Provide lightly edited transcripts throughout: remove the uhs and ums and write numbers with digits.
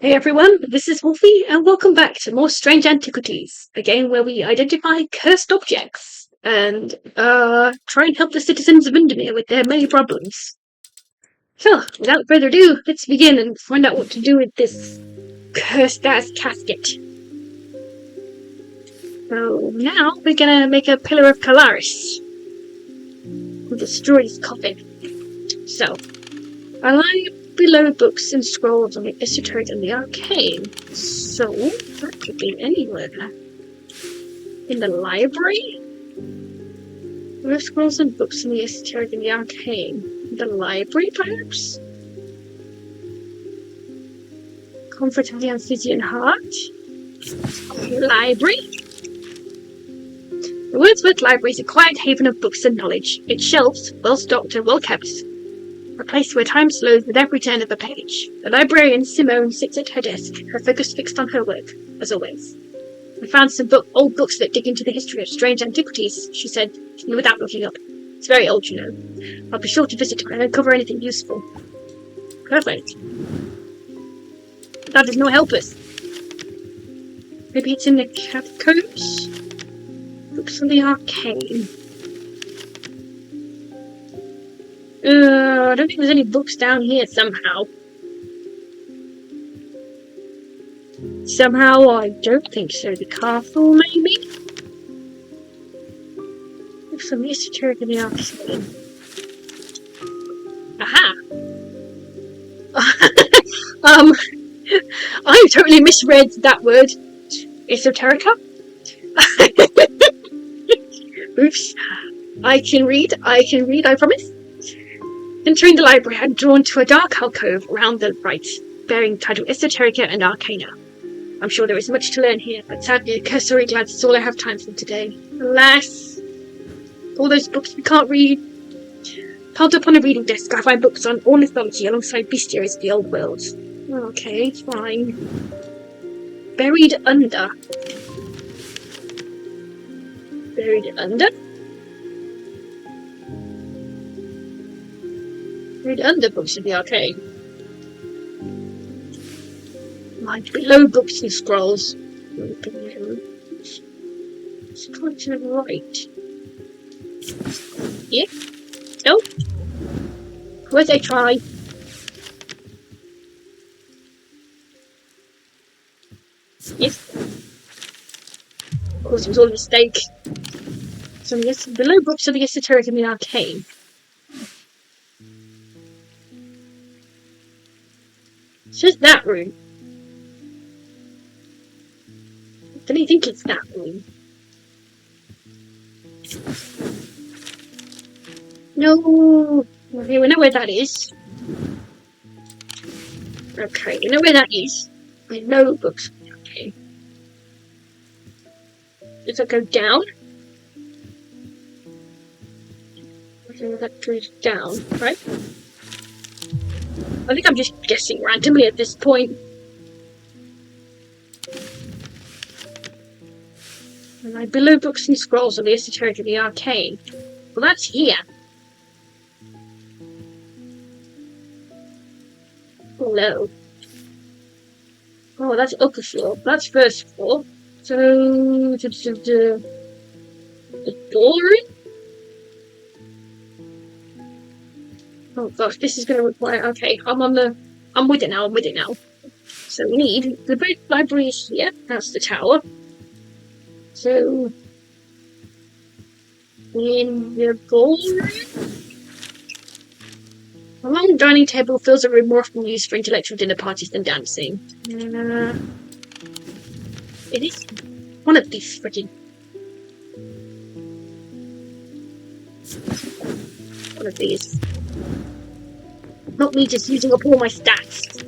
Hey everyone, this is Wolfie, and welcome back to more Strange Antiquities, a game where we identify cursed objects and try and help the citizens of Undermere with their many problems. So, without further ado, let's begin and find out what to do with this cursed-ass casket. So now we're gonna make a pillar of Calaris. We'll destroy this coffin. So, I lie below books and scrolls on the esoteric and the arcane. So, that could be anywhere. In the library? Below scrolls and books on the esoteric and the arcane. In the library, perhaps? Comfort of the Amphibian Heart? Library? The Wordsworth Library is a quiet haven of books and knowledge. Its shelves, well stocked and well kept, a place where time slows with every turn of a page. The librarian, Simone, sits at her desk, her focus fixed on her work, as always. I found some old books that dig into the history of strange antiquities, she said, without looking up. It's very old, you know. I'll be sure to visit and uncover anything useful. Perfect. That does not help us. Maybe it's in the catacombs? Books on the arcane. I don't think there's any books down here somehow. Somehow, I don't think so. The castle, maybe? Books on the esoteric and the arcane. Aha! I totally misread that word. Esoterica? Oops. I can read, I promise. Entering the library, I'm drawn to a dark alcove around the right, bearing the title Esoterica and Arcana. I'm sure there is much to learn here, but sadly a cursory glance is all I have time for today. Alas, all those books we can't read. Piled up on a reading desk, I find books on all mythology alongside bestiaries of the old world. Okay, fine. Buried under. Buried under? Buried under books of the arcane. Like below books and scrolls. Below. It's going to the right. Yeah? Nope. Where's I try? Yes. Of course, it was all a mistake. So, yes, below books are the esoteric and the arcane. It's just that room. I don't think it's that room. No. Okay, we know where that is. Okay, we know where that is. I know books. Okay. Does it go down? Okay, that goes down, right? I think I'm just guessing randomly at this point. And like below books and scrolls are the esoteric and the arcane. Well, that's here. Oh no. Oh, that's upper floor. That's first floor. So the door. Oh gosh, this is going to require. Okay, I'm with it now. So we need the big library is here. That's the tower. So in the ballroom. A long dining table fills a room more often used for intellectual dinner parties than dancing. It is one of these freaking. One of these. Not me just using up all my stats.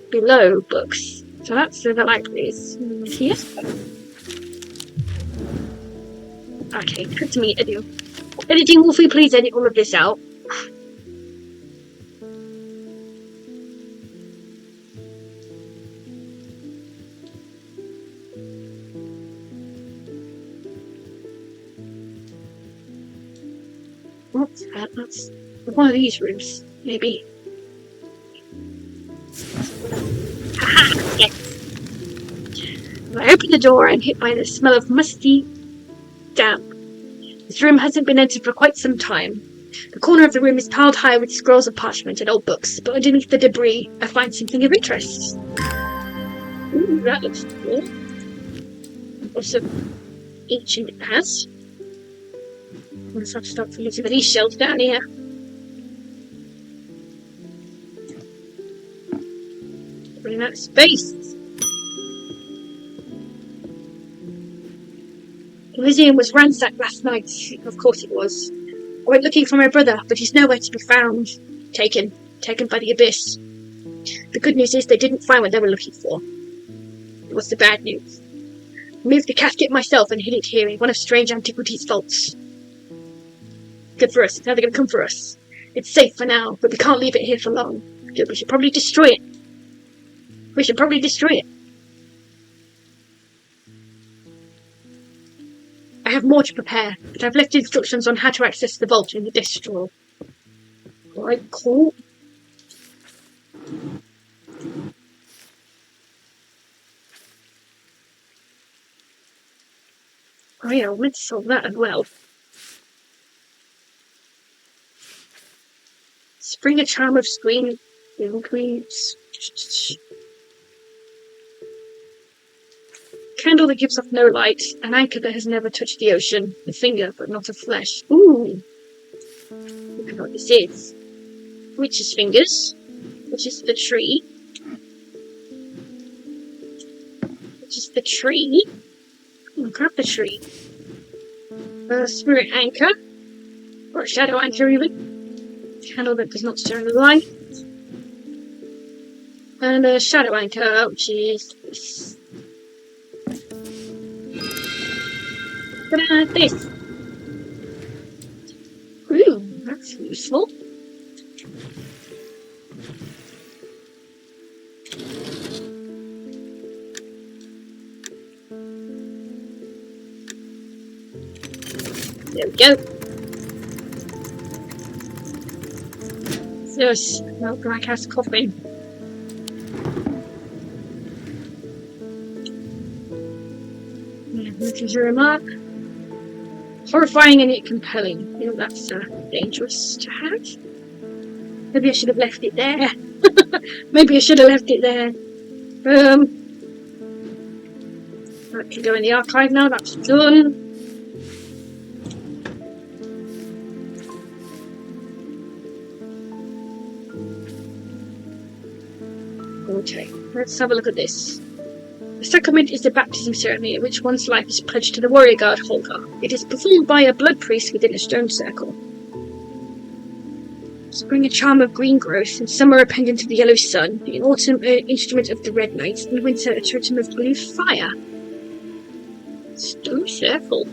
Below books. So that's the library is here. Okay, cut to me, editing Wolfie, please edit all of this out. What's that? That's one of these rooms, maybe. When I open the door, I'm hit by the smell of musty damp. This room hasn't been entered for quite some time. The corner of the room is piled high with scrolls of parchment and old books, but underneath the debris, I find something of interest. Ooh, that looks cool. Also, ancient as. Let's have to start looking at these shelves down here. Running out of space. The museum was ransacked last night. Of course it was. I went looking for my brother, but he's nowhere to be found. Taken by the abyss. The good news is they didn't find what they were looking for. What's the bad news? I moved the casket myself and hid it here in one of strange Antiquities' vaults. Good for us. Now they're going to come for us. It's safe for now, but we can't leave it here for long. We should probably destroy it. I have more to prepare, but I've left instructions on how to access the vault in the desk drawer. Alright, cool. Oh yeah, I meant to solve that as well. Spring a charm of screen increase. Candle that gives off no light, an anchor that has never touched the ocean, a finger but not of flesh. Ooh! Look at what this is. Witch's fingers, which is the tree. I'll grab the tree. A spirit anchor, or a shadow anchor even. Candle that does not stir in the light. And a shadow anchor, which is this. This. Ooh, that's useful. There we go. Yes, no black house coffin. Which is a remark. Horrifying and yet compelling. You know, that's dangerous to have. Maybe I should have left it there. That can go in the archive now, that's done. Okay, let's have a look at this. The sacrament is the baptism ceremony at which one's life is pledged to the warrior god Holger. It is performed by a blood priest within a stone circle. Spring a charm of green growth, in summer a pendant of the yellow sun, in autumn an instrument of the red knight, in winter a totem of blue fire. Stone circle.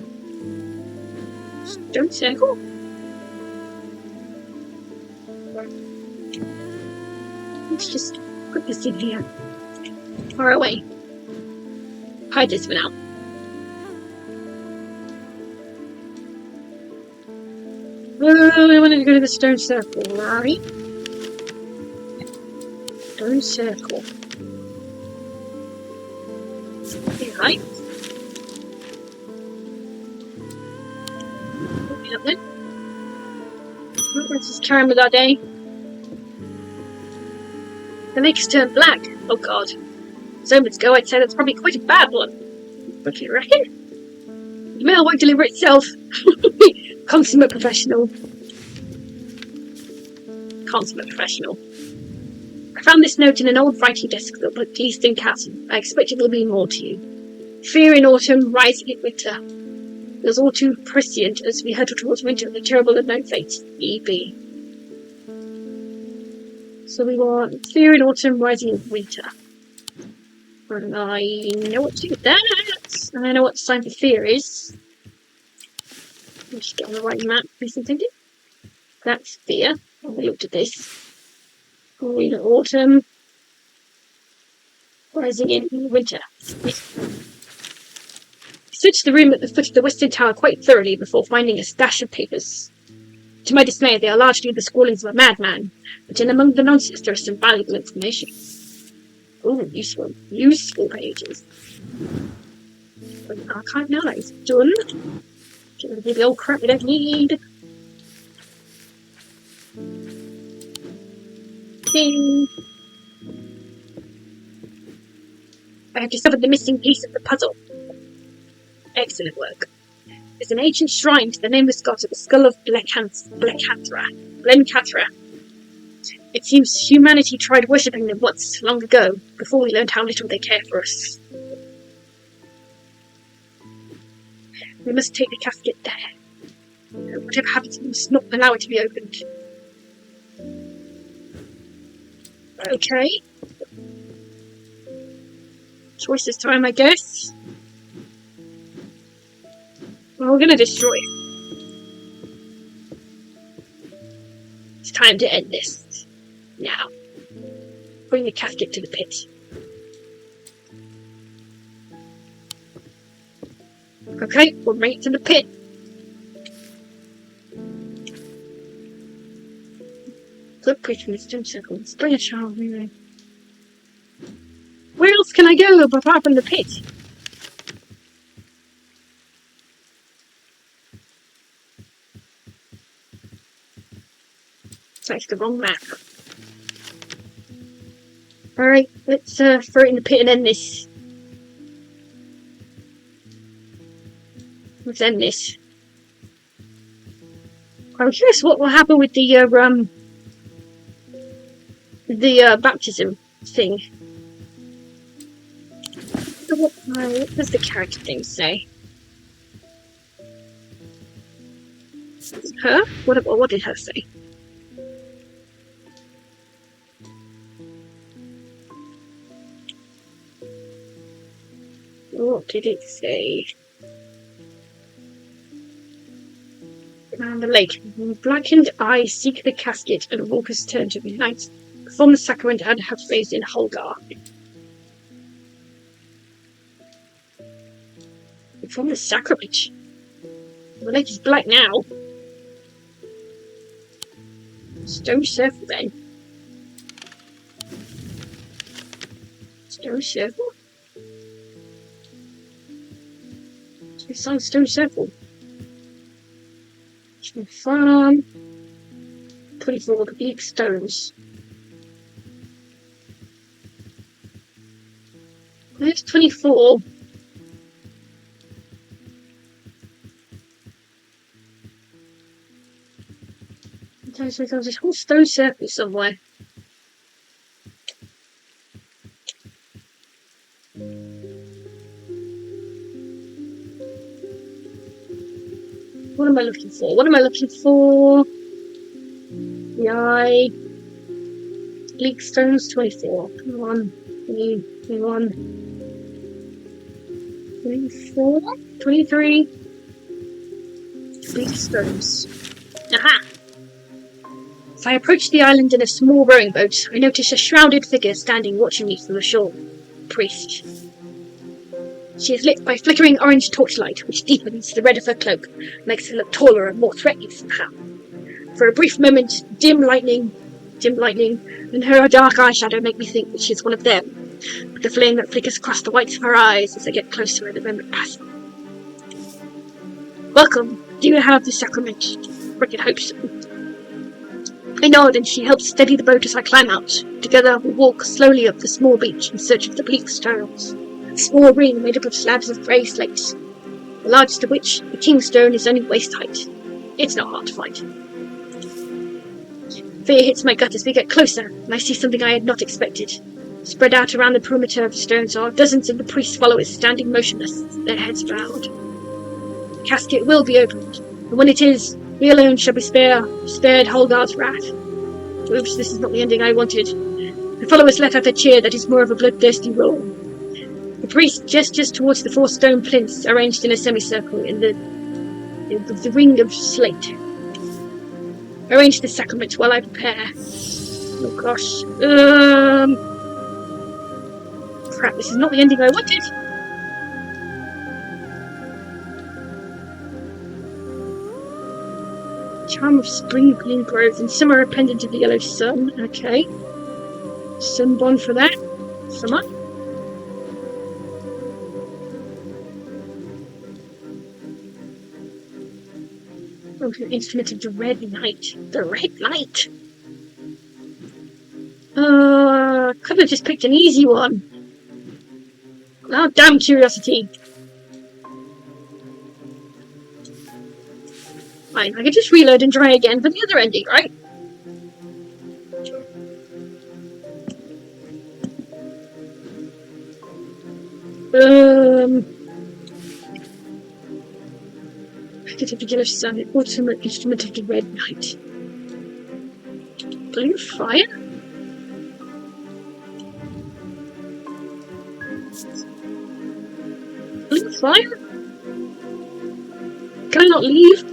Let's just put this in here. Far away. Hide this for now. We wanted to go to the stone circle, right? Stone circle. Right. Open up then. Let's just carry on with our day. The lake has turned black. Oh god. Moments ago, I'd say that's probably quite a bad one. What do you reckon? The mail won't deliver itself. Consummate professional. I found this note in an old writing desk that looked east in Castle. I expect it will mean more to you. Fear in autumn, rising in winter. It was all too prescient as we head towards winter and the terrible unknown fate. E.B. So we want fear in autumn, rising in winter. And I know what to do with that. And I know what the sign for fear is. Let's just get on the right map. Thinking. That's fear. And we looked at this. Green autumn. Rising in winter. Searched the room at the foot of the western tower quite thoroughly before finding a stash of papers. To my dismay, they are largely the scrawlings of a madman, but in among the nonsense there is some valuable information. Oh, useful. Useful pages. Archive now, that is done. Get rid of the old crap we don't need. Ding. I have discovered the missing piece of the puzzle. Excellent work. There's an ancient shrine to the nameless god at the skull of Blencathra. It seems humanity tried worshipping them once, long ago, before we learned how little they care for us. We must take the casket there. Whatever happens, we must not allow it to be opened. Okay. Choices time, I guess. Well, we're gonna destroy it. It's time to end this. Now. Bring the casket to the pit. Okay, we'll bring it to the pit. Good Christmas, don't circles. Bring a child, maybe. Where else can I go apart from the pit? That's the wrong map. Alright, let's throw it in the pit and end this. Let's end this. I'm curious what will happen with the baptism thing. What does the character thing say? Her? What did her say? What did it say? Around the lake, blackened eyes seek the casket and walkers turn to the knights. Perform the sacrament and have faith in Holgar. Perform the sacrament? The lake is black now. Stone circle then. Stone circle? It's on stone circle. Farm. 24 bleak stones. There's 24. There's this whole stone circle somewhere. What am I looking for? What am I looking for? The eye. Bleak stones 24. Come on. 21. 24? 23. Bleak stones. Aha! As I approach the island in a small rowing boat, I notice a shrouded figure standing watching me from the shore. Priest. She is lit by flickering orange torchlight, which deepens the red of her cloak, makes her look taller and more threatening somehow. For a brief moment, dim lightning, and her dark eyeshadow make me think that she's one of them, with the flame that flickers across the whites of her eyes as I get closer and the moment passes. Welcome. Do you have the sacrament? Frickin' hope so. I nod and she helps steady the boat as I climb out. Together we walk slowly up the small beach in search of the bleak stones. A small ring made up of slabs of grey slate, the largest of which, the king's stone, is only waist height. It's not hard to find. Fear hits my gut as we get closer, and I see something I had not expected. Spread out around the perimeter of the stones are dozens of the priest's followers standing motionless, their heads bowed. The casket will be opened, and when it is, we alone shall be spared Holgar's wrath. Oops, this is not the ending I wanted. The followers let out a cheer that is more of a bloodthirsty roar. The priest gestures towards the 4 stone plinths arranged in a semicircle in the ring of slate. Arrange the sacrament while I prepare. Oh gosh. Crap, this is not the ending I wanted. Charm of spring green growth and summer a pendant of the yellow sun. Okay. Sunbond for that. Summer. Oh, an instrument of the Red Knight. The Red Knight? Could have just picked an easy one. Oh, damn curiosity. Fine, I could just reload and try again for the other ending, right? Packet of the Yellow Sun, ultimate instrument of the Red Knight. Blue fire? Blue fire? Can I not leave?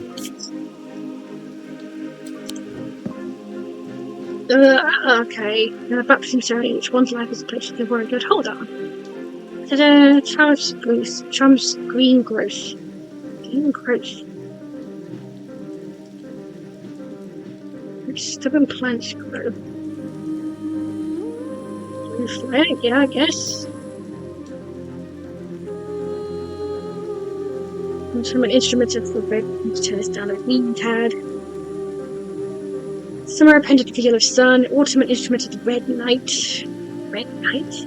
Okay. Baptism ceremony, which one's life is pledged to the word good. Hold on. Ta-da! Charms green growth. Green growth. Stubborn plants grow. Blue fire? Yeah, I guess. From an instrument of the red turns down a green tad. Summer appended to the Yellow Sun, ultimate instrument of the Red Knight. Red Knight?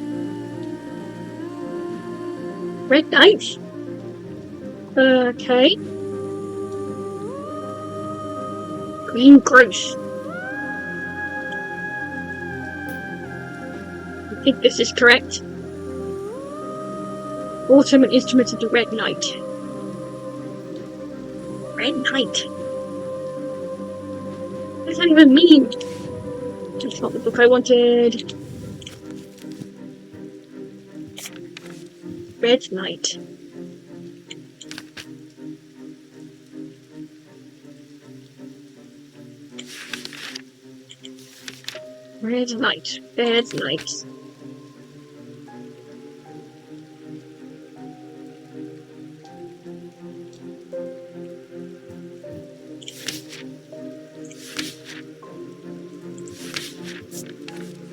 Red Knight? Okay. Green growth. I think this is correct. Ultimate instrument of the Red Knight. Red Knight. What does that even mean? That's not the book I wanted. Red Knight. Red Knight. Red Knight.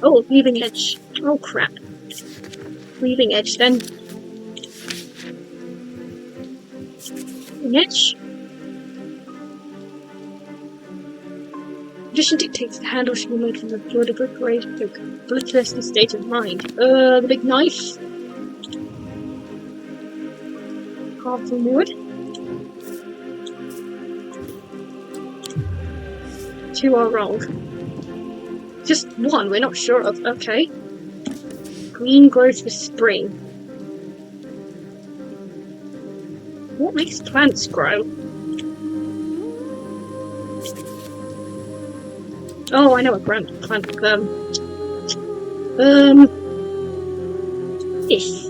Oh, weaving edge. Oh crap. Weaving edge then. Weaving edge. Tradition dictates the handle should be made from the blood of a great bloodthirsty state of mind. The big knife. Carved from wood. 2 are wrong. Just one, we're not sure of. Okay. Green grows for spring. What makes plants grow? Oh, I know a plant. This.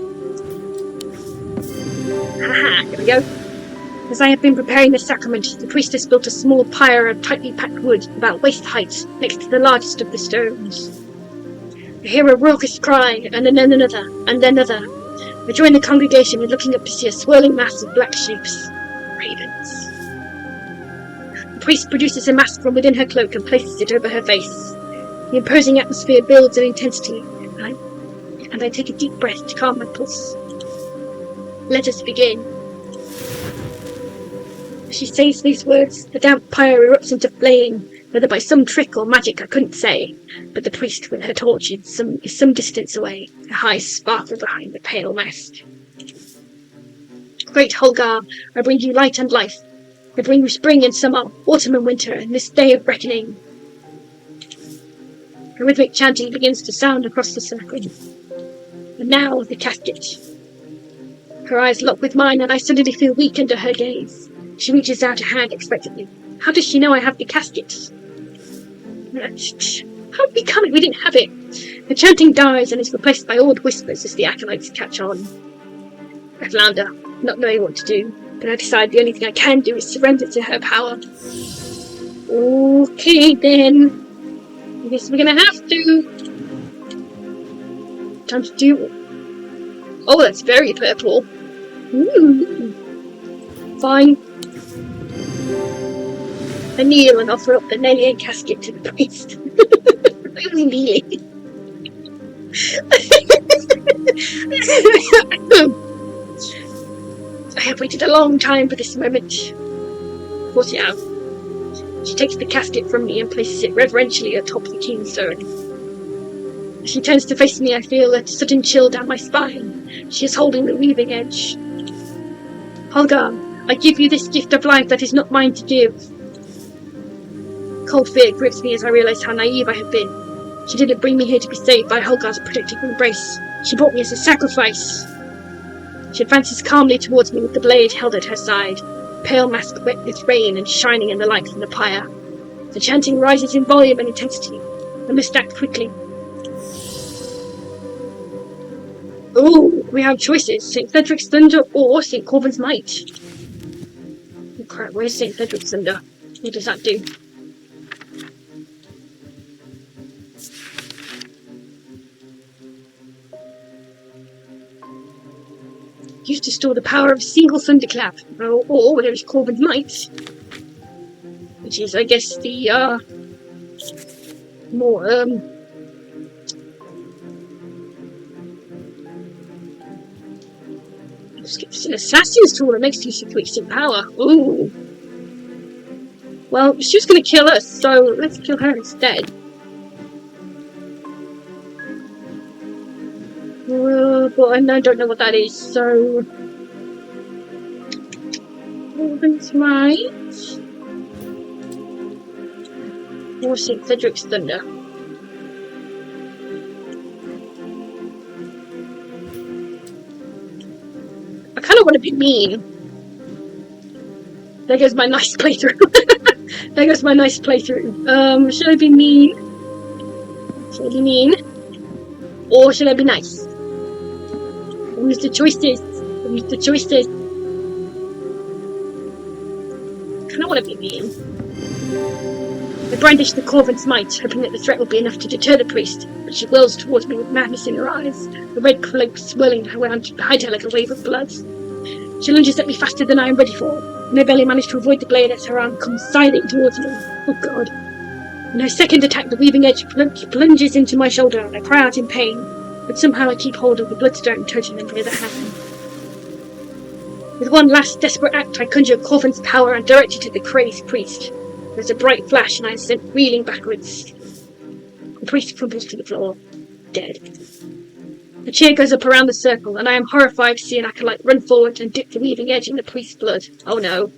Haha, here we go. As I have been preparing the sacrament, the priestess built a small pyre of tightly packed wood about waist height next to the largest of the stones. I hear a raucous cry, and then another, and then another. I join the congregation in looking up to see a swirling mass of black shapes. Ravens. The priest produces a mask from within her cloak and places it over her face. The imposing atmosphere builds in intensity, and I take a deep breath to calm my pulse. Let us begin. As she says these words, the damp pyre erupts into flame, whether by some trick or magic I couldn't say, but the priest with her torch is some distance away, her eyes sparkle behind the pale mask. Great Holgar, I bring you light and life. I bring you spring and summer, autumn and winter, and this day of reckoning. A rhythmic chanting begins to sound across the circle. And now the casket. Her eyes lock with mine, and I suddenly feel weak under her gaze. She reaches out a hand expectantly. How does she know I have the casket? How did we come? We didn't have it. The chanting dies and is replaced by awed whispers as the acolytes catch on. I flounder, not knowing what to do, but I decide the only thing I can do is surrender to her power. Okay then. I guess we're gonna have to. Time to do. Oh, that's very purple. Ooh. Fine. I kneel and offer up the Nellian casket to the priest. Really kneeling. I've waited a long time for this moment. Of course you have. She takes the casket from me and places it reverentially atop the kingstone. As she turns to face me, I feel a sudden chill down my spine. She is holding the weaving edge. Holgar, I give you this gift of life that is not mine to give. Cold fear grips me as I realize how naive I have been. She didn't bring me here to be saved by Holgar's protective embrace. She brought me as a sacrifice. She advances calmly towards me with the blade held at her side, pale mask wet with rain and shining in the light from the pyre. The chanting rises in volume and intensity. I must act quickly. Ooh, we have choices. St. Cedric's Thunder or St. Corvin's Might. Oh crap, where's St. Cedric's Thunder? What does that do? Used to store the power of a single thunderclap. Or there is Corvin's Might. Which is, I guess, the, more, it's an assassin's tool that makes use of wasted power. Ooh. Well, she was going to kill us, so let's kill her instead. But I don't know what that is, so... Corvin's Might? Or St. Cedric's Thunder? I kind of want to be mean. There goes my nice playthrough. There goes my nice playthrough. Should I be mean? Should I be mean? Or should I be nice? Who's the choices? Who's the choices? I kind of want to be mean. I brandish the Corvin's Might, hoping that the threat will be enough to deter the priest, but she whirls towards me with madness in her eyes, the red cloak swirling around behind her like a wave of blood. She lunges at me faster than I am ready for, and I barely manage to avoid the blade as her arm comes scything towards me. Oh god. In her second attack, the weaving edge plunges into my shoulder, and I cry out in pain, but somehow I keep hold of the bloodstone totem in the other hand. With one last desperate act, I conjure Corvin's power and direct it at the crazed priest. There's a bright flash, and I am sent reeling backwards. The priest crumbles to the floor, dead. A cheer goes up around the circle, and I am horrified to see an acolyte run forward and dip the weaving edge in the priest's blood. Oh no.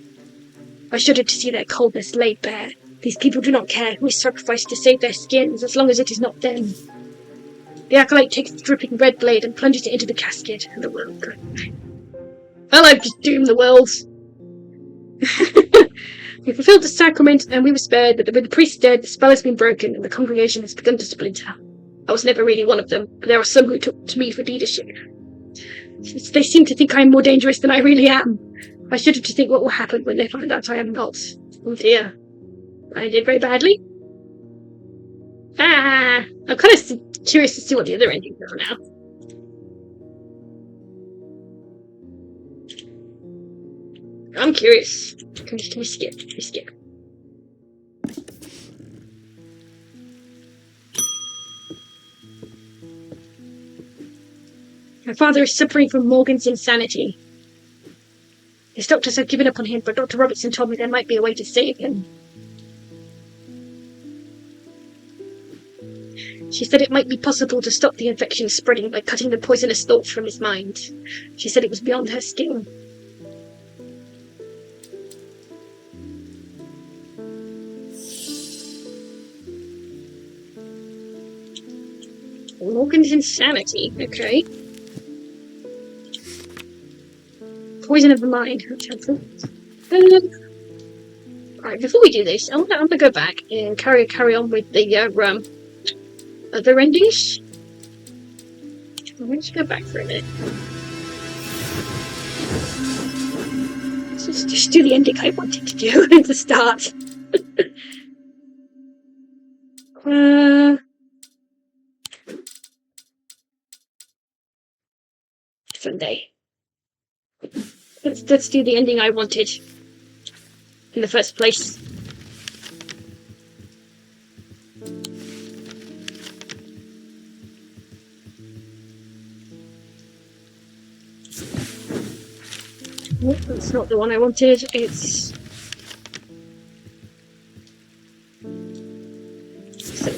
I shudder to see their coldness laid bare. These people do not care who is sacrificed to save their skins, as long as it is not them. The acolyte takes the dripping red blade and plunges it into the casket, and the world goes. Well, I've just doomed the world. We fulfilled the sacrament, and we were spared, but with the priest dead, the spell has been broken, and the congregation has begun to splinter. I was never really one of them, but there are some who took to me for leadership. They seem to think I am more dangerous than I really am. I shudder to think what will happen when they find out I am not. Oh dear. I did very badly. I'm kind of curious to see what the other endings are now. I'm curious. Can we skip? Can we skip? My father is suffering from Morgan's insanity. His doctors have given up on him, but Dr. Robertson told me there might be a way to save him. She said it might be possible to stop the infection spreading by cutting the poisonous thoughts from his mind. She said it was beyond her skill. Morgan's insanity, okay. Poison of the mind. Alright, before we do this, I'm gonna go back and carry on with the other endings. I'm going to go back for a minute. Let's just do the ending I wanted to do at the start. Sunday. Let's do the ending I wanted in the first place. Oh, that's not the one I wanted. It's... So...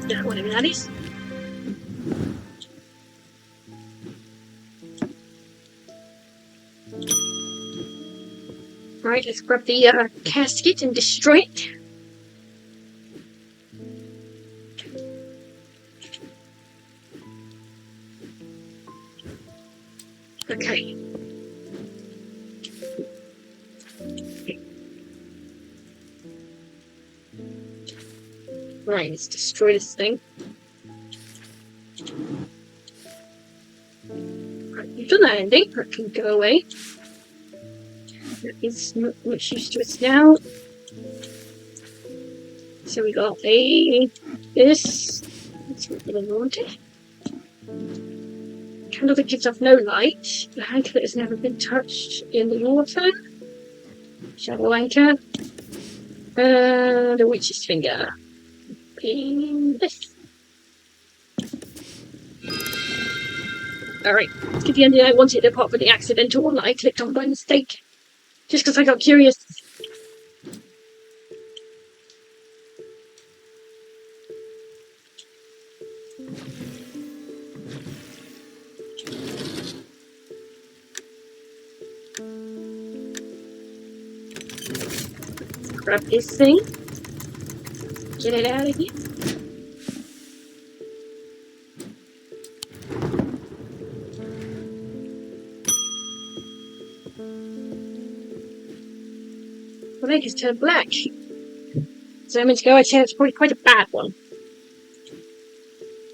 Yeah, whatever that is. Right, let's grab the casket and destroy it. Okay. Right, let's destroy this thing. Right, we've done that ending. That can go away. That is not much use to us now. So we got this. That's what we wanted. Candle that gives off no light. The anchor that has never been touched in the water. Shadow anchor. The witch's finger. This. Alright, let's get the ending I wanted apart from the accidental one that I clicked on by mistake. Just because I got curious. Grab this thing. Get it out of here. The lake has turned black. So a minute ago I said it's probably quite a bad one.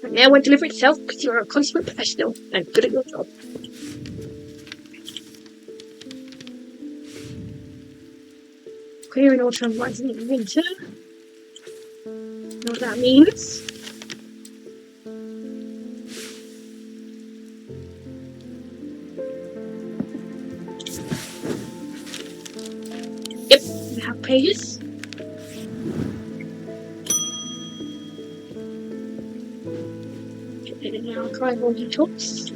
And now it won't deliver itself because you're a consummate professional and good at your job. Clear in autumn, rising in winter. Know what that means? Yep, we have pages. Get in our archival detox.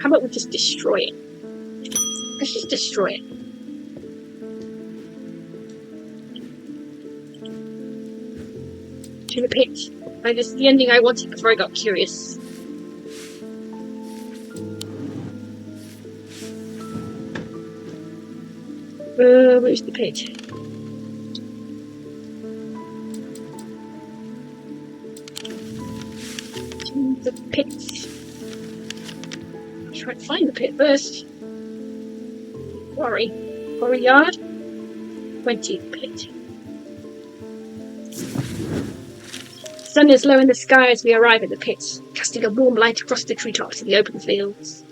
How about we just destroy it? Let's just destroy it. To the pit. This is the ending I wanted before I got curious. Where's the pit? To the pit. Try to find the pit first. Quarry. Quarry yard. 20 pit. The sun is low in the sky as we arrive at the pit, casting a warm light across the treetops and the open fields.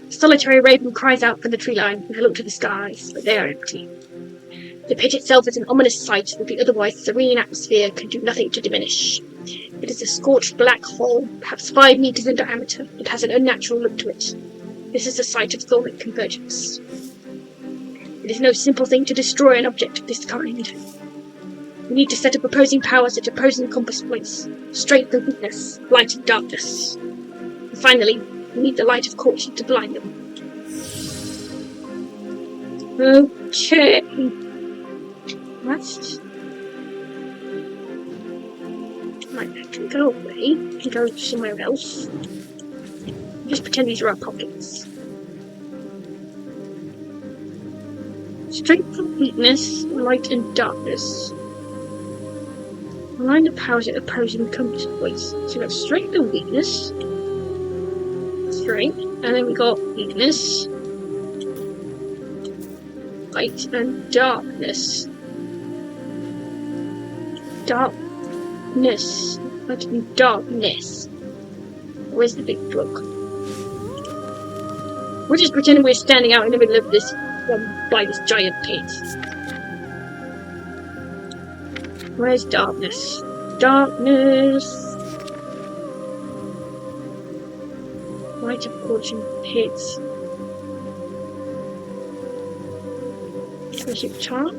A solitary raven cries out from the tree line with a look to the skies, but they are empty. The pit itself is an ominous sight that the otherwise serene atmosphere can do nothing to diminish. It is a scorched black hole, perhaps 5 meters in diameter. It has an unnatural look to it. This is the site of thoric convergence. It is no simple thing to destroy an object of this kind. We need to set up opposing powers at opposing compass points. Strength and weakness, light and darkness. And finally, we need the light of caution to blind them. Okay. Right. Right, that can go away. We can go somewhere else. Just pretend these are our pockets. Strength and weakness, light and darkness. Align the powers at opposing compass points. So we got strength and weakness. Strength, and then we got weakness. Light and darkness. Darkness. Light and darkness. Where's the big book? We're just pretending we're standing out in the middle of this by this giant pit. Where's darkness? Darkness. Light of fortune pits. Treasure charm.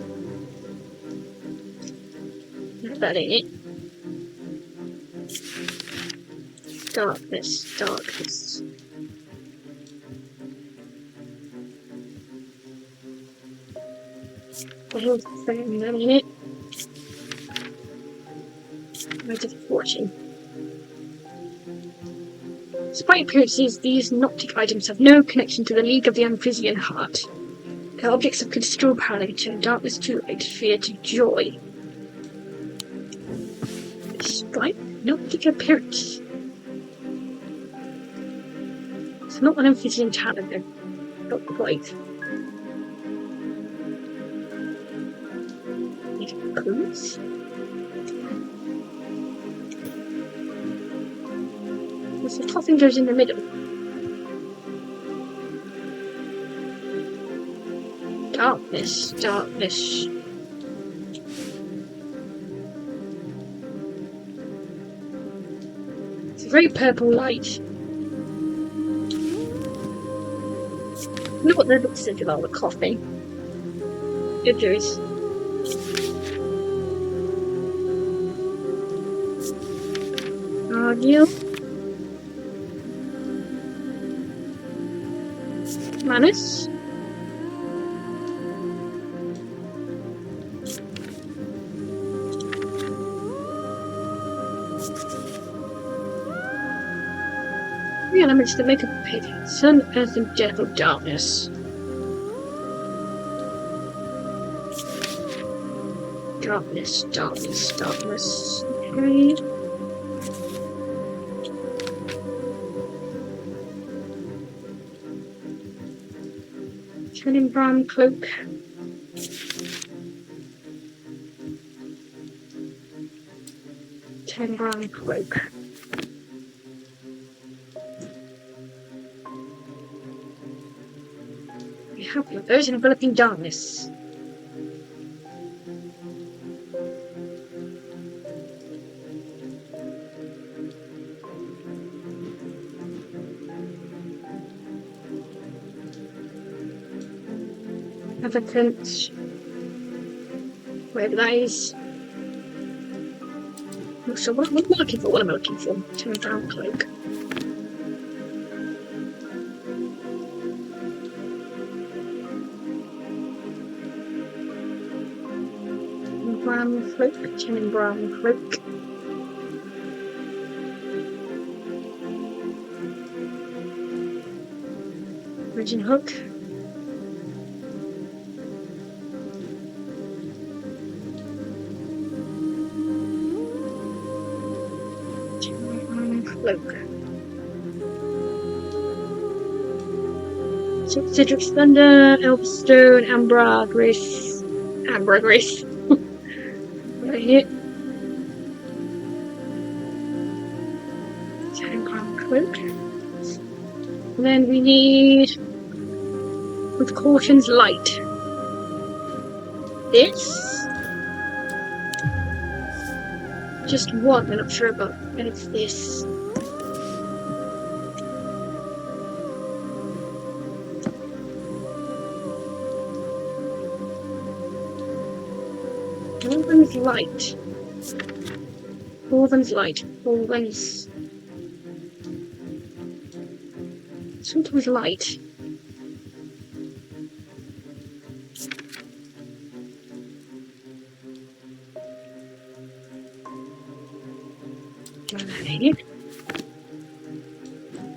that ain't it. Darkness, darkness. The whole thing, that ain't it. Right of fortune. Despite appearances, these Noctic items have no connection to the League of the Amphisian Heart. They're objects of considerable power. They turn darkness to light, fear to joy. Despite Noctic appearance. It's not an Amphisian talent, they're not quite. Clues? There's the coffin goes in the middle. Darkness, darkness. It's a very purple light. I wonder what that looks like about the coffin. Good news. Argue. Manus. Three elements that make up a pit: sun, earth, and death or darkness. Darkness, darkness, darkness. Okay. Turning brown cloak. Turning brown cloak. We have one of those enveloping darkness. Evidence. Whatever that is. So what am I looking for? What am I looking for? Turning brown cloak. Brown cloak, turning brown cloak. Virgin hook. Turning brown cloak. Cedric's Thunder, Elfstone, Ambergris. Ambergris. Right here. Turning brown cloak. And then we need, with caution's light, this. Just one, I'm not sure about, and it's this. Fulvan's light. Fulvan's light. Fulvan's. Sometimes light. Okay.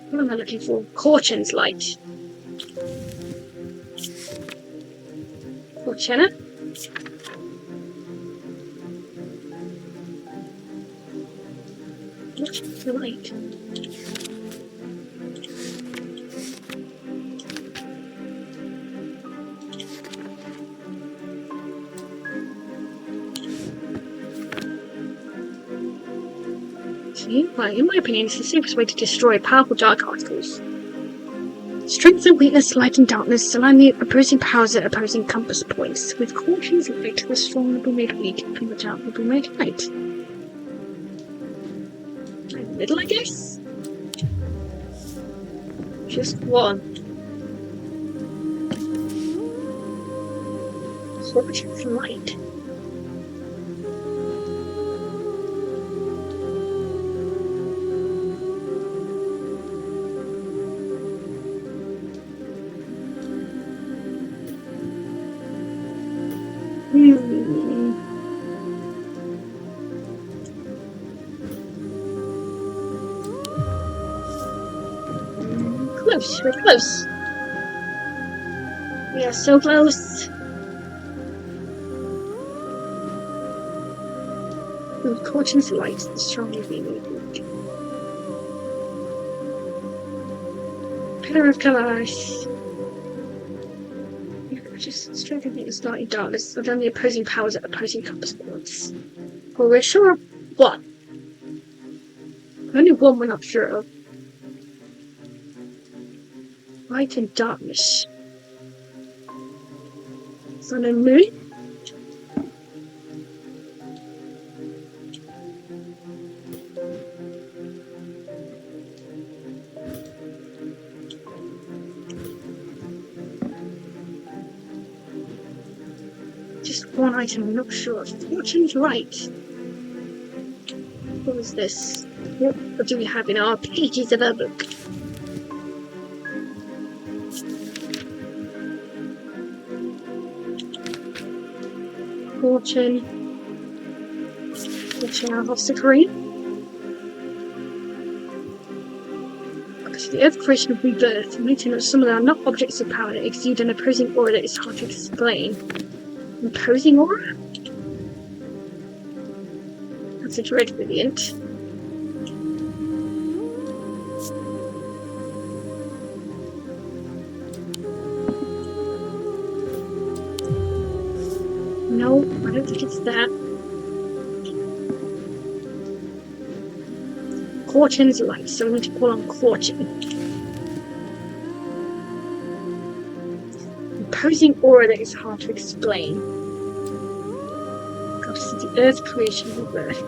What am I looking for? Caution's light. Fortuna. What's the light? Well, in my opinion, it's the safest way to destroy powerful dark articles. Strength and weakness, light and darkness align the opposing powers at opposing compass points. With caution's light, the strong will be made weak, and the dark will be made light. In the middle, I guess? Just one. Caution's light. close. We're close. We are so close. The Corton's light is strongly beaming. Pillar of colors. Just strengthening the starting darkness and then the opposing powers at opposing compass points. Well, we're sure of one. Only one we're not sure of. Light and darkness. Sun and moon? Just one item, I'm not sure. Fortune's right. What was this? What do we have in our pages of our book? Fortune. Fortune out of offscreen. The Earth creation of rebirth, noting that some of them are not objects of power that exude an opposing aura that is hard to explain. An opposing aura? That's a dread variant. No, I don't think it's that. Quarton's light, so we need to call on Quarton. Opposing aura that is hard to explain. God, this is the Earth creation of Earth.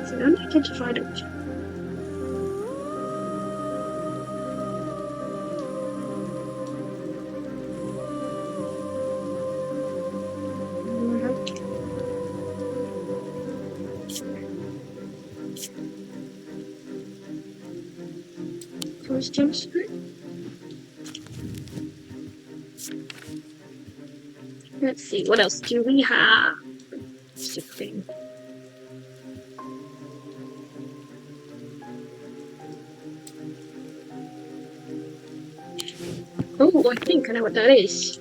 It's an unidentified object. Jump screen. Let's see, what else do we have? Something. Oh, I think I know what that is.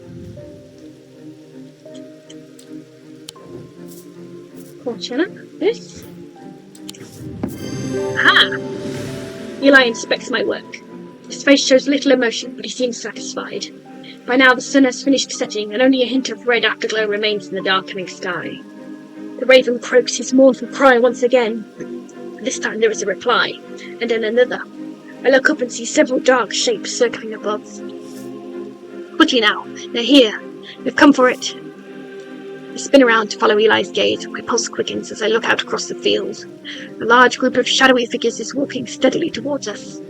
Fortune, this. Ah! Eli inspects my work. His face shows little emotion, but he seems satisfied. By now the sun has finished setting, and only a hint of red afterglow remains in the darkening sky. The raven croaks his mournful cry once again. This time there is a reply, and then another. I look up and see several dark shapes circling above. Quickly now, they're here. They've come for it. I spin around to follow Eli's gaze. My pulse quickens as I look out across the field. A large group of shadowy figures is walking steadily towards us.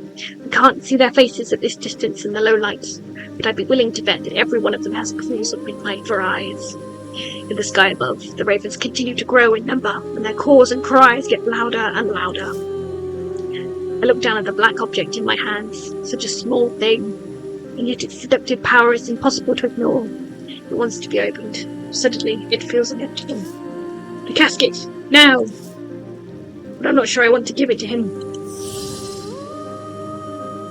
I can't see their faces at this distance in the low light, but I'd be willing to bet that every one of them has pools of midnight for eyes. In the sky above, the ravens continue to grow in number, and their calls and cries get louder and louder. I look down at the black object in my hands, such a small thing, and yet its seductive power is impossible to ignore. It wants to be opened. Suddenly, it feels inevitable. The casket! Now! But I'm not sure I want to give it to him.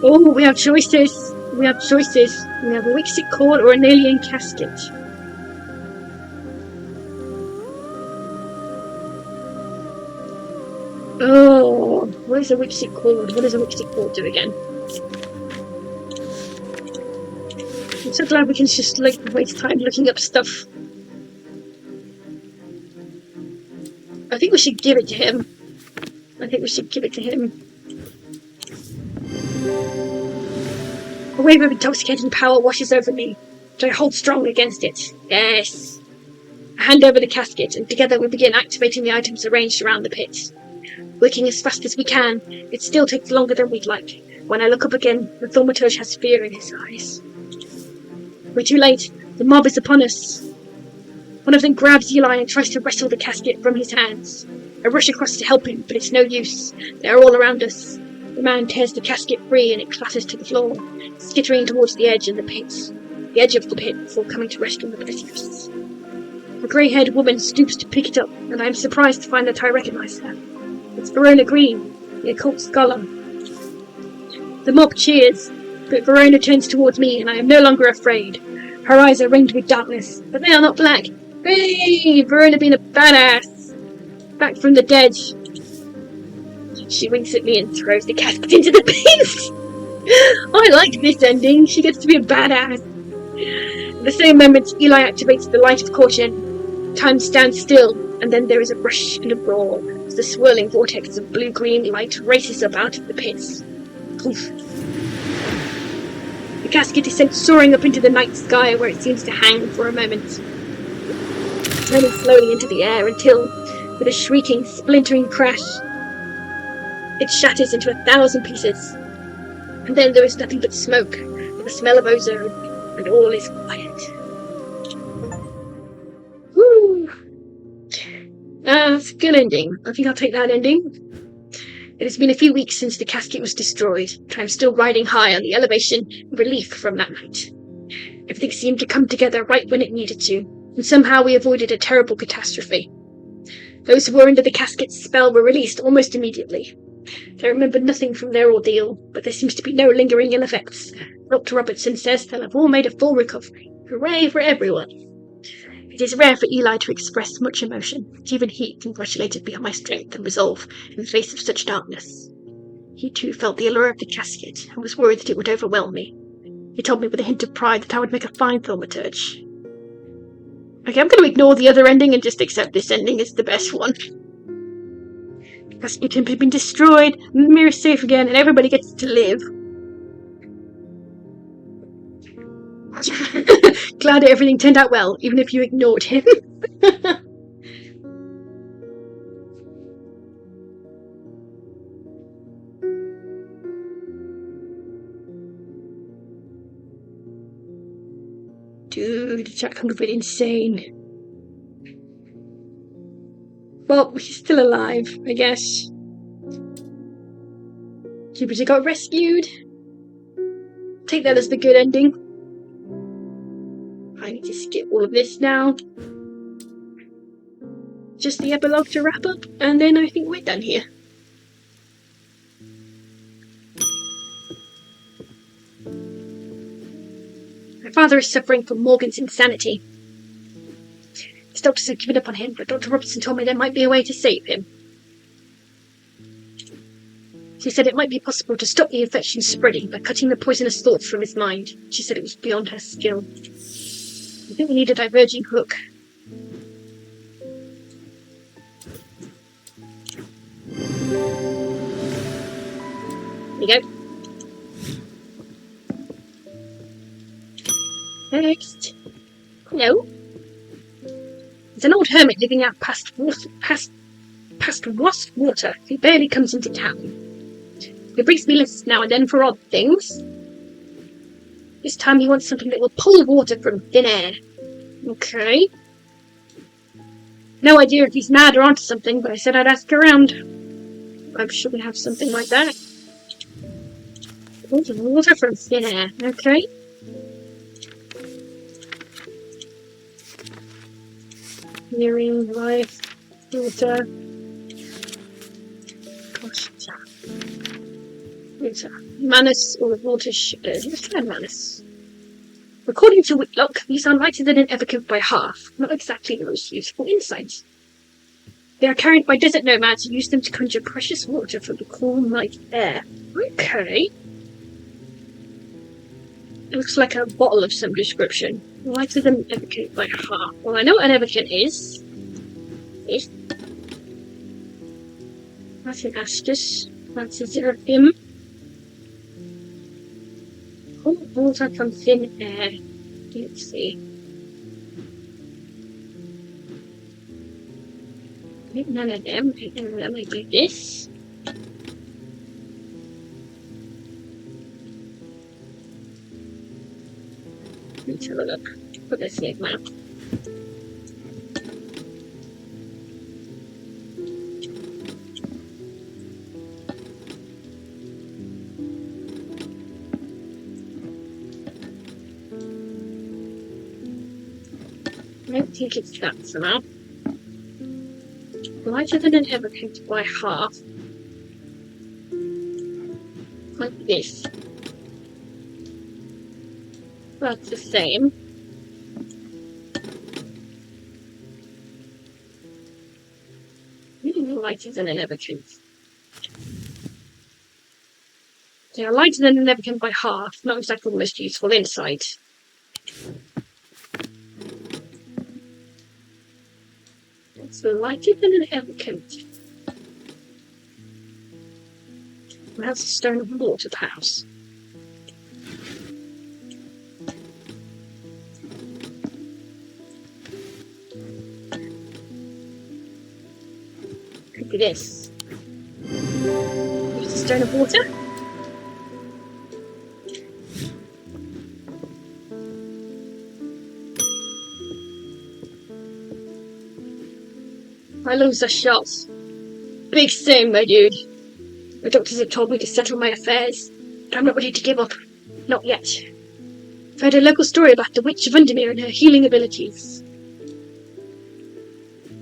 Oh, we have choices! We have choices. We have a Wixit cord or an alien casket. Oh, what is a Wixit cord? What does a Wixit cord do again? I'm so glad we can just waste time looking up stuff. I think we should give it to him. I think we should give it to him. A wave of intoxicating power washes over me, but I hold strong against it. Yes. I hand over the casket, and together we begin activating the items arranged around the pit. Working as fast as we can, it still takes longer than we'd like. When I look up again, the thaumaturge has fear in his eyes. We're too late. The mob is upon us. One of them grabs Eli and tries to wrestle the casket from his hands. I rush across to help him, but it's no use. They are all around us. The man tears the casket free and it clatters to the floor, skittering towards the edge of the pit before coming to rest on the precipice. A grey-haired woman stoops to pick it up, and I am surprised to find that I recognize her. It's Verona Green, the occult scholar. The mob cheers, but Verona turns towards me, and I am no longer afraid. Her eyes are ringed with darkness, but they are not black. Hey, Verona being a badass. Back from the dead. She winks at me and throws the casket into the bins. I like this ending. She gets to be a badass. At the same moment, Eli activates the light of caution. Time stands still, and then there is a rush and a roar as the swirling vortex of blue-green light races up out of the pits. Poof. The casket is sent soaring up into the night sky, where it seems to hang for a moment, turning slowly into the air until, with a shrieking, splintering crash, it shatters into 1,000 pieces. And then there is nothing but smoke, and the smell of ozone, and all is quiet. Woo! It's a good ending. I think I'll take that ending. It has been a few weeks since the casket was destroyed, but I'm still riding high on the elevation of relief from that night. Everything seemed to come together right when it needed to, and somehow we avoided a terrible catastrophe. Those who were under the casket's spell were released almost immediately. They remembered nothing from their ordeal, but there seems to be no lingering ill effects. Dr. Robertson says they'll have all made a full recovery. Hooray for everyone! It is rare for Eli to express much emotion, but even he congratulated me on my strength and resolve in the face of such darkness. He too felt the allure of the casket, and was worried that it would overwhelm me. He told me with a hint of pride that I would make a fine thaumaturge. Okay, I'm going to ignore the other ending and just accept this ending as the best one. The casket has been destroyed, and the mirror is safe again, and everybody gets to live. Glad everything turned out well, even if you ignored him. Dude, that could have been insane. Well, he's still alive, I guess. Jupiter got rescued. Take that as the good ending. I need to skip all of this now. Just the epilogue to wrap up, and then I think we're done here. My father is suffering from Morgan's insanity. His doctors have given up on him, but Dr. Robertson told me there might be a way to save him. She said it might be possible to stop the infection spreading by cutting the poisonous thoughts from his mind. She said it was beyond her skill. I think we need a diverging hook. There you go. Next. Hello. There's an old hermit living out past Wasp Water. He barely comes into town. He brings me lists now and then for odd things. This time he wants something that will pull water from thin air. Okay. No idea if he's mad or onto something, but I said I'd ask around. I'm sure we have something like that. Water from thin air. Okay. Hearing, life, water. Gosh, water. Manus or water. Let's try Manus. According to Whitlock, these are lighter than an evocant by half. Not exactly the most useful insights. They are carried by desert nomads who use them to conjure precious water from the cool night air. Okay. It looks like a bottle of some description. Lighter than an evocant by half. Well, I know what an evocant is. That's an Astus. That's a Seraphim. Cold water from thin air. Let's see. None of them. None of them might be this. Let's have a look. Put this in map. I don't think it's that somehow. Lighter than an evocant by half. Like this. That's the same. Lighter than an Everkin. They are lighter than an Everkin by half, not exactly the most useful insight. It's lighter than an Everkin. That's a stone of water, perhaps. Could be this. It's a stone of water. My lungs are shot. Big same, my dude. The doctors have told me to settle my affairs, but I'm not ready to give up. Not yet. I've heard a local story about the Witch of Undermere and her healing abilities.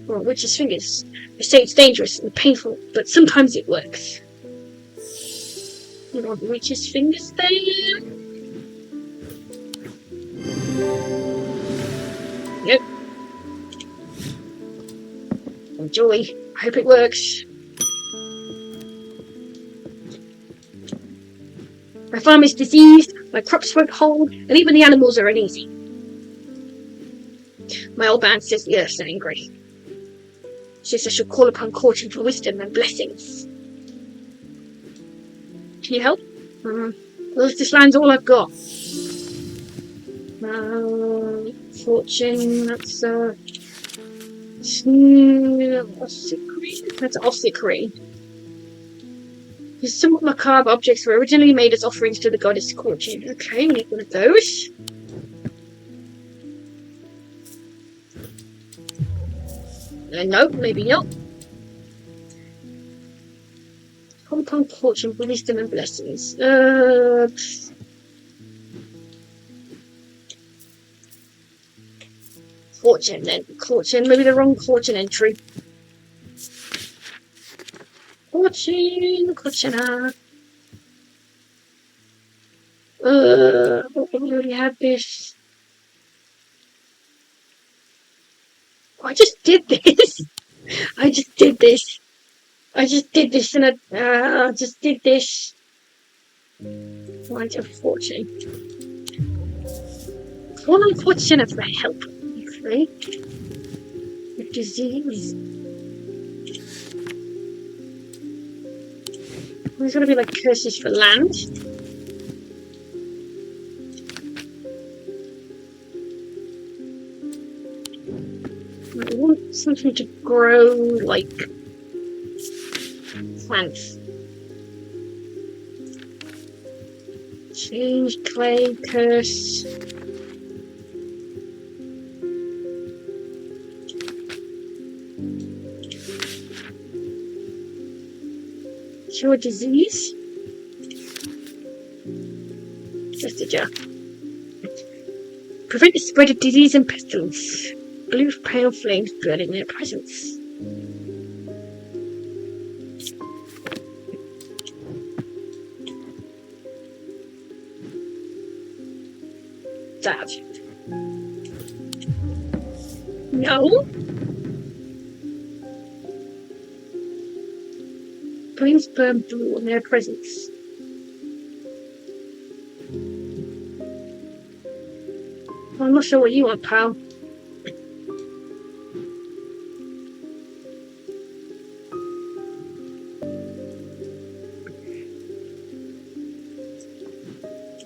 Or witch's fingers. They say it's dangerous and painful, but sometimes it works. You want witch's fingers then? Yep. Enjoy. I hope it works. My farm is diseased, my crops won't hold, and even the animals are uneasy. My old man says the earth's angry. Says I should call upon caution for wisdom and blessings. Can you help? Well, this land's all I've got. Fortune, that's offscreen. That's offscreen. These somewhat macabre objects were originally made as offerings to the goddess Fortune. Okay, we need one of those. Nope, maybe not. Compound fortune, wisdom and blessings. Fortune then. Fortune, maybe the wrong fortune entry. Fortune. We already had this. I just did this. I just did this and I just did this. Light of fortune. Call on fortune for help. Okay. The disease. There's gotta be like curses for land. I want something to grow like plants. Change, clay, curse. Cure disease. Just a jar. Prevent the spread of disease and pestilence. Blue pale flames burn in their presence. That. No. Flames burn blue in their presence. I'm not sure what you want, pal.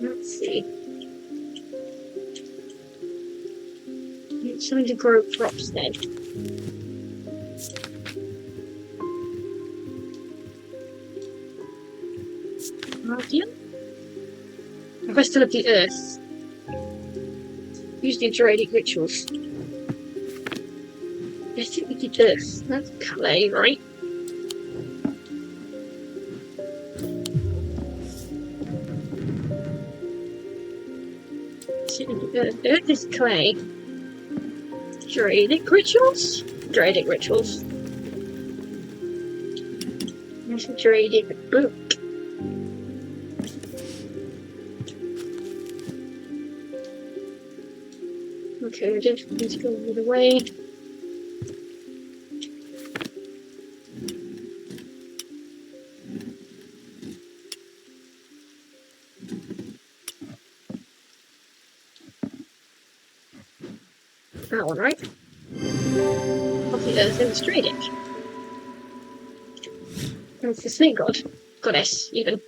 Let's see. Need something to grow crops then. Guardian? The Vessel of the Earth. Use the Druidic rituals. Vessel of the Earth. That's clay, right? Earth is clay. Druidic rituals? Druidic rituals. There's a Druidic book. Okay, I didn't need to go all the way. That one, right? Okay, there's illustrated. It's the snake god. Goddess, even.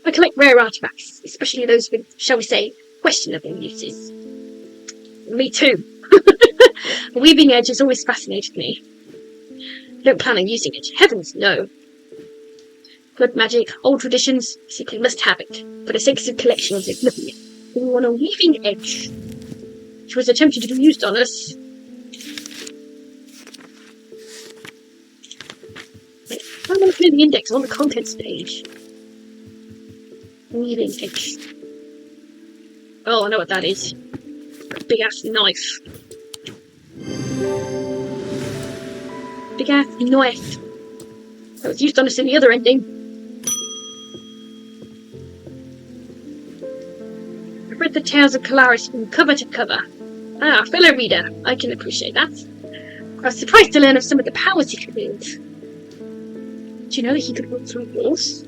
I collect rare artifacts, especially those with, shall we say, questionable uses. Me too. The weaving edge has always fascinated me. I don't plan on using it. Heavens, no. Blood magic, old traditions, simply must have it. For the sake of collections, it's nothing. We want a weaving edge. Which was attempted to be used on us. I'm going to clear the index on the contents page. Weaving edge. Oh, I know what that is. A big ass knife. Big ass knife. That was used on us in the other ending. I've read the tales of Calaris from cover to cover. Ah, fellow reader, I can appreciate that. I was surprised to learn of some of the powers he could wield. Do you know that he could walk through walls?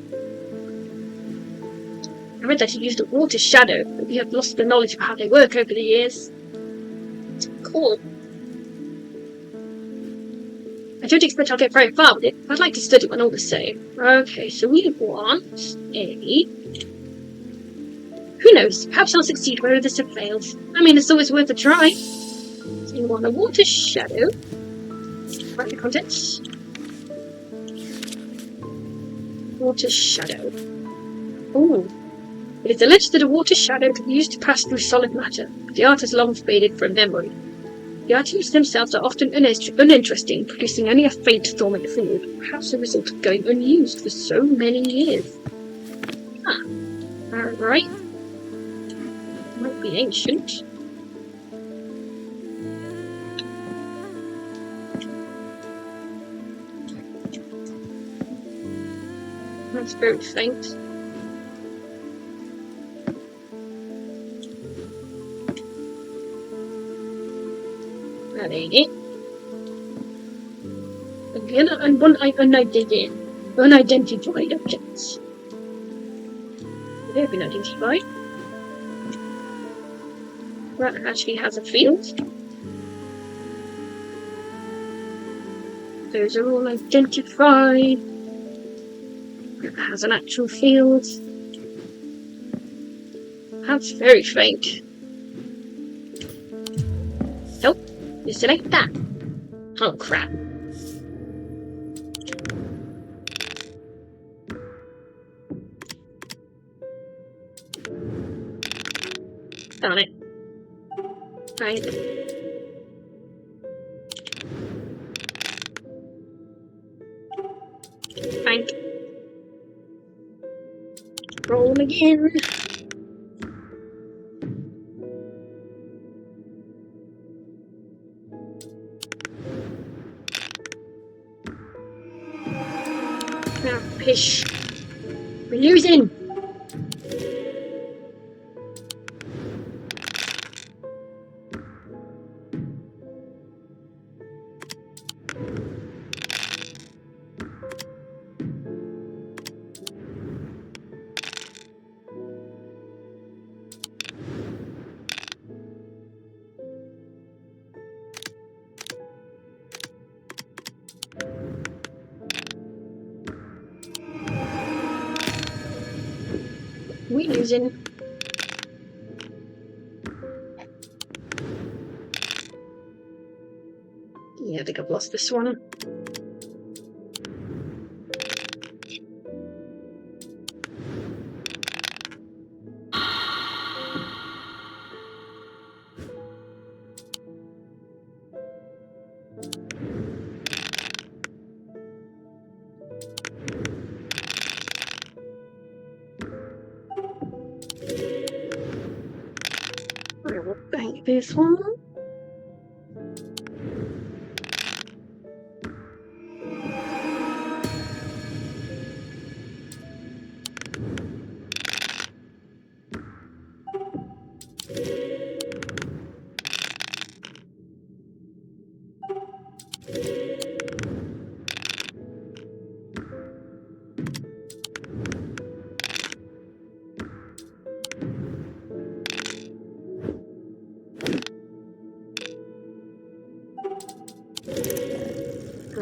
I read that he used a water shadow, but we have lost the knowledge of how they work over the years. Cool. I don't expect I'll get very far with it. I'd like to study one all the same. Okay, so we want a... Who knows? Perhaps I'll succeed where others have failed. I mean, it's always worth a try. So you want a water shadow. Write the contents. Water shadow. Ooh. It is alleged that a water shadow can be used to pass through solid matter, but the art has long faded from memory. The items themselves are often uninteresting, producing only a faint dormant field, perhaps a result of going unused for so many years. Ah, alright. Might be ancient. That's very faint. That ain't it. Again, and one unidentified objects. They've been identified. That actually has a field. Those are all identified. That has an actual field. That's very faint. Nope. You select that. Oh crap. Darn it. Right. Bank. Roll again. Ah, pish. We're losing. We're losing. Yeah, I think I've lost this one. I will bank this one.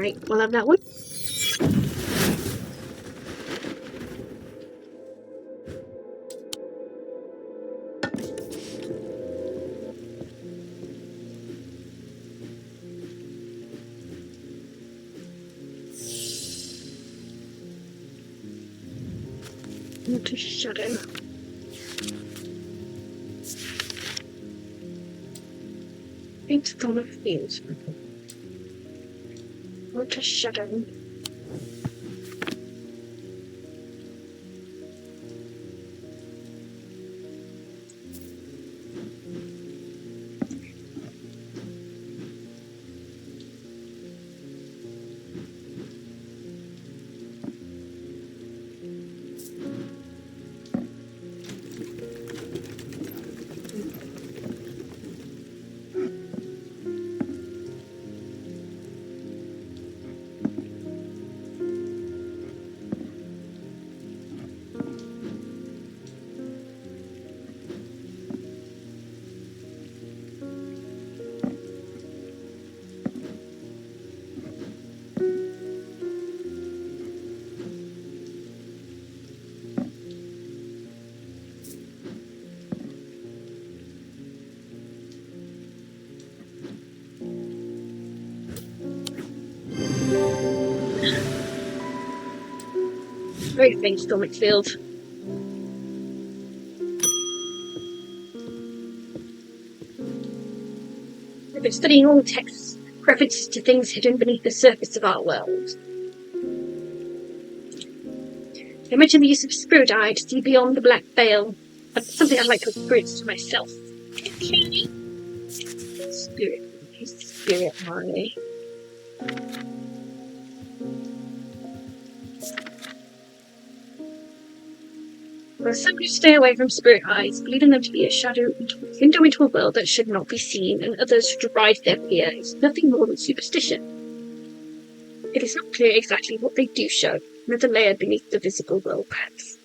Right, we'll have that one. Water shadow. Paint on the field. Water shadow. Very faint stomach field. I've been studying all texts, references to things hidden beneath the surface of our world. They mention the use of spirit eye to see beyond the black veil. That's something I'd like to experience for myself. Okay. Spirit eye. For some who stay away from spirit eyes, believing them to be a window into a world that should not be seen, and others who deride their fear, is nothing more than superstition. It is not clear exactly what they do show, another layer beneath the visible world, perhaps.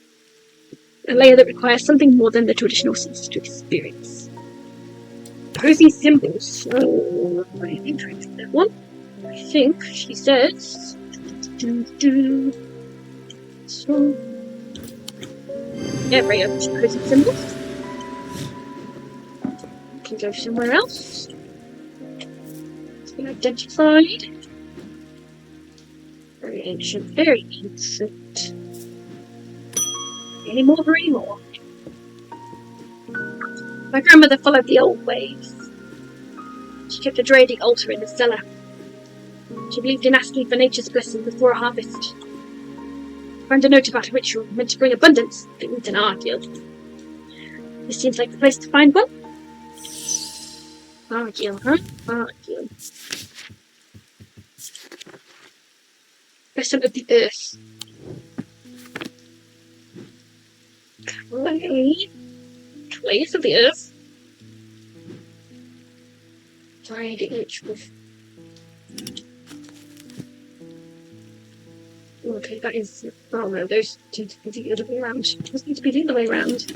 A layer that requires something more than the traditional sense to experience. Posing symbols. Oh, I'm interested in that one. I think she says. So. Every other posing symbols. We can go somewhere else. It's been identified. Very ancient, very ancient. Any more. My grandmother followed the old ways. She kept a Druidic altar in the cellar. She believed in asking for nature's blessing before a harvest. I found a note about a ritual meant to bring abundance, but needs an Argyle. This seems like the place to find one. Argyle, huh? Argyle. Vessel of the earth. Clays of the earth. Sorry, I didn't reach with. Okay, that is. Oh no, those need to be the other way around. Those need to be the other way around.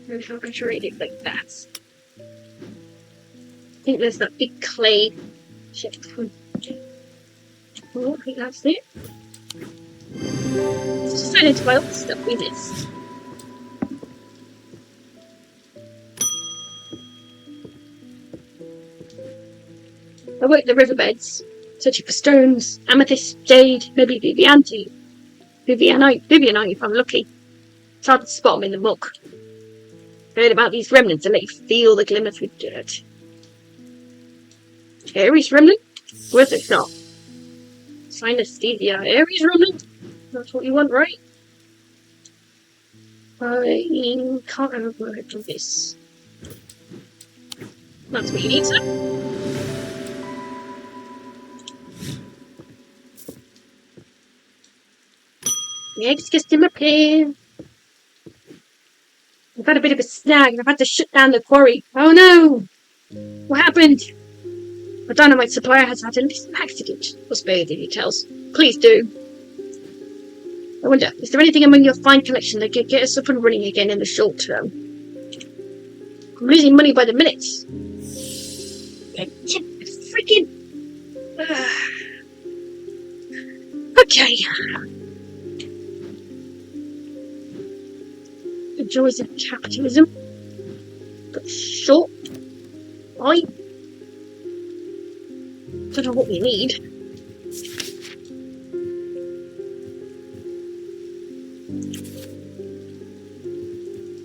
I'm going to read it like that. I think there's that big clay shit. Oh, I think that's it. It's just identify all the stuff we missed. I worked the riverbeds, searching for stones, amethyst, jade, maybe Vivianite if I'm lucky. It's hard to spot them in the muck. Heard about these remnants and let you feel the glimmer through dirt. Aries remnant? Worth a shot. Synesthesia. Aries remnant? That's what you want, right? I can't remember where I did this. That's what you need, sir. The eggs just in my plane. I've had a bit of a snag and I've had to shut down the quarry. Oh no! What happened? A dynamite supplier has had at least an accident. Or spare the details. Please do. I wonder, is there anything among your fine collection that could get us up and running again in the short term? I'm losing money by the minutes. Freaking... Okay. The joys of capitalism. But short. I don't know what we need.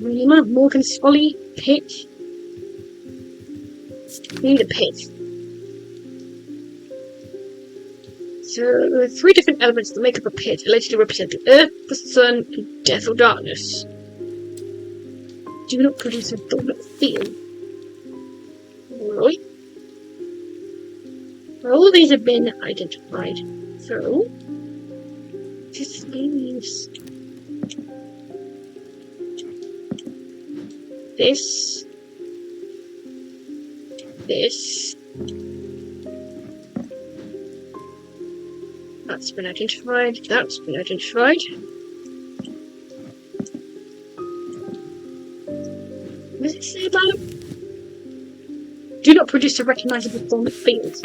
Rima, Morgan's Folly, Pit. We need a pit. So, 3 different elements that make up a pit allegedly represent the earth, the sun, and death or darkness. Do not produce a dormant field. Right. All these have been identified. So, this leaves this. That's been identified. That's been identified. What does it say about them? Do not produce a recognizable dormant field.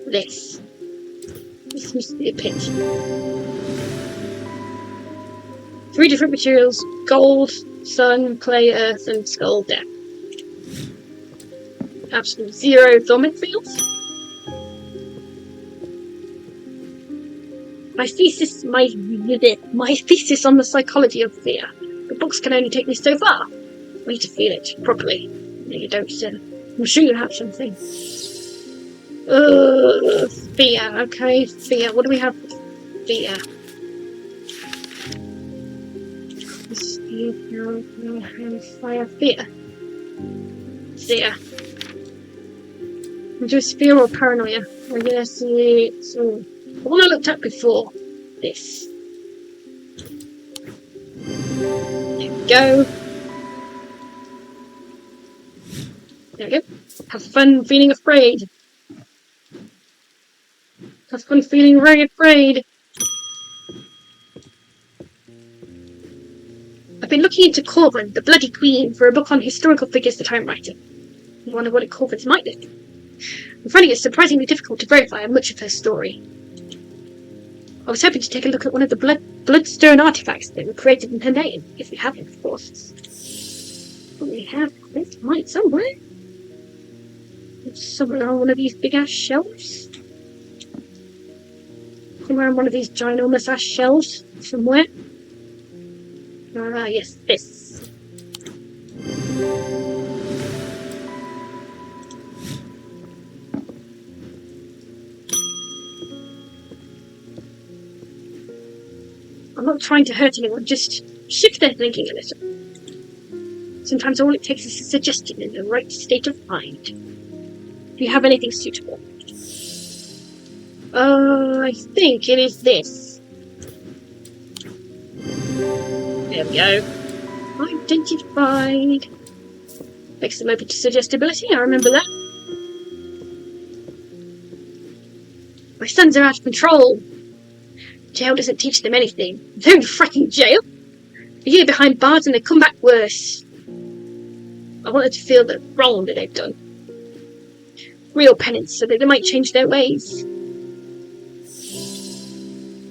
This needs to be a pit. 3 different materials: gold, sun, clay, earth, and skull death. Absolute 0 dormant fields. My thesis on the psychology of fear. The books can only take me so far. I need to feel it properly. No, you don't, sir. I'm sure you have something. Fear. Okay, fear. What do we have? Fear. Fire. Fear. Fear. Just fear or paranoia. I guess it's the one I looked at before. This. There we go. There we go. Have fun feeling afraid. Have fun feeling very afraid. I've been looking into Corvin, the Bloody Queen, for a book on historical figures that I'm writing. I wonder what Corvin's might be. I'm finding it surprisingly difficult to verify much of her story. I was hoping to take a look at one of the bloodstone artifacts that were created in her name, if we have it, of course. But we have it might somewhere. It's somewhere on one of these big ass shelves. Somewhere on one of these ginormous ass shelves. Somewhere. Ah, yes, this. I'm not trying to hurt anyone, just shift their thinking a little. Sometimes all it takes is a suggestion in the right state of mind. Do you have anything suitable? I think it is this. There we go. Identified. Makes them open to suggestibility, I remember that. My sons are out of control. Jail doesn't teach them anything. They're in fracking jail. A year behind bars and they come back worse. I want them to feel the wrong that they've done. Real penance, so that they might change their ways.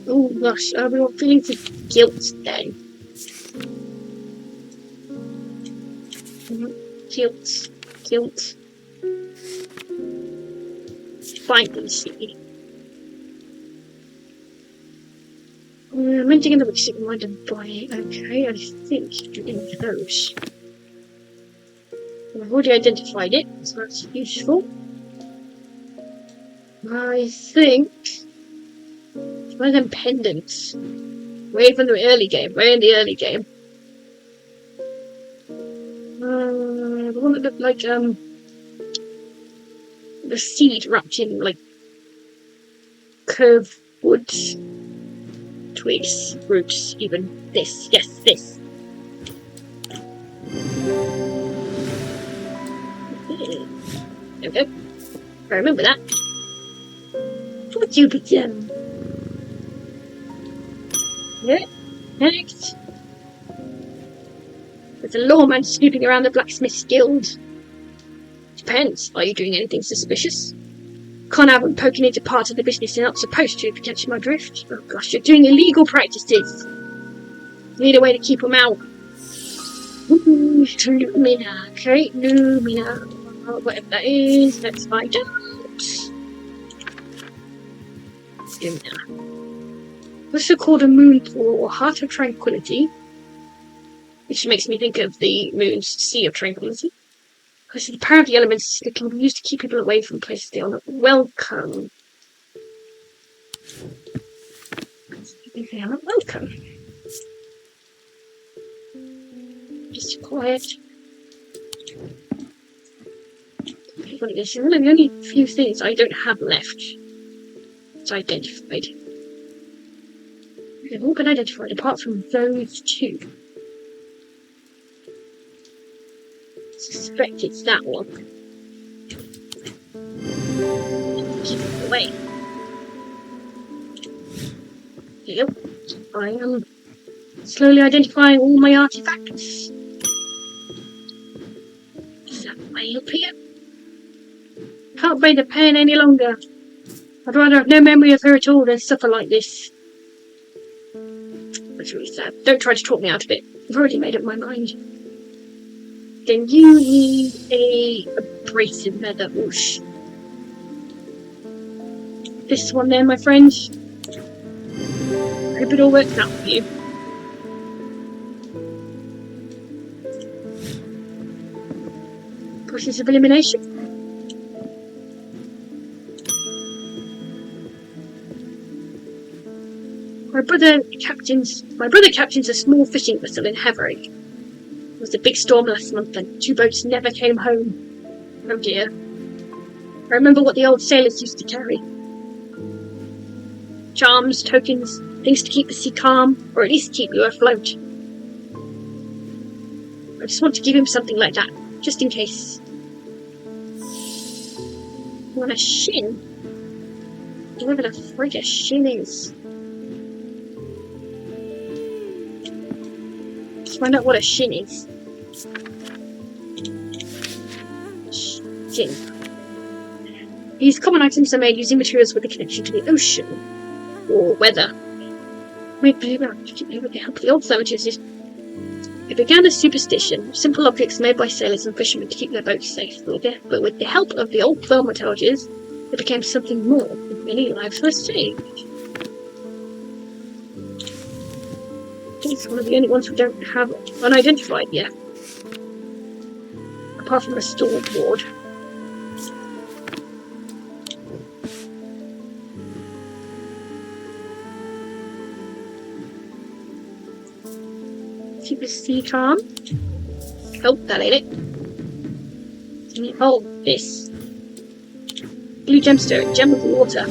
Oh gosh, are we all feeling for guilt then? Guilt. Finally, see. Minting in the week mind and body. Okay, I think in those. I've already identified it, so that's useful. I think it's one of them pendants. Way from the early game, way in the early game. The one that looked like the seed wrapped in like curved wood. Twigs, roots, even this. Yes, this. There we go. I remember that. Would you be done? Yeah. Next. There's a lawman snooping around the blacksmith's guild. Depends. Are you doing anything suspicious? Can't have them poking into parts of the business they're not supposed to, if you catch my drift. Oh gosh, you're doing illegal practices. Need a way to keep them out. Ooh, Lumina. Okay, Lumina. Whatever that is, let's find out. Lumina. What's it called? A moon pool or heart of tranquility? Which makes me think of the moon's sea of tranquility. Because the power of the elements that can be used to keep people away from places they are not welcome. They are not welcome. Just quiet. This is one of the only few things I don't have left. It's identified. They've all been identified apart from those two. I suspect it's that one. Keep it away. Yep. I am slowly identifying all my artifacts. Is that way up here? Can't bear the pain any longer. I'd rather have no memory of her at all than suffer like this. That's really sad. Don't try to talk me out of it. I've already made up my mind. Then you need a abrasive leather whoosh. This one there, my friend. Hope it all works out for you. Process of elimination. My brother captains a small fishing vessel in Havering. There was a big storm last month and 2 boats never came home. Oh dear. I remember what the old sailors used to carry. Charms, tokens, things to keep the sea calm, or at least keep you afloat. I just want to give him something like that, just in case. What a shin? Whatever the frig a shin is. Let's find out what a shin is. Shin. These common items are made using materials with a connection to the ocean or weather. With the help of the old thermometers. It began as superstition, simple objects made by sailors and fishermen to keep their boats safe. But with the help of the old thaumaturges, it became something more, and many lives were saved. I think it's one of the only ones we don't have unidentified yet. Apart from a storm board. Keep the sea calm. Oh, that ain't it. Oh, this. Blue gemstone, gem of water.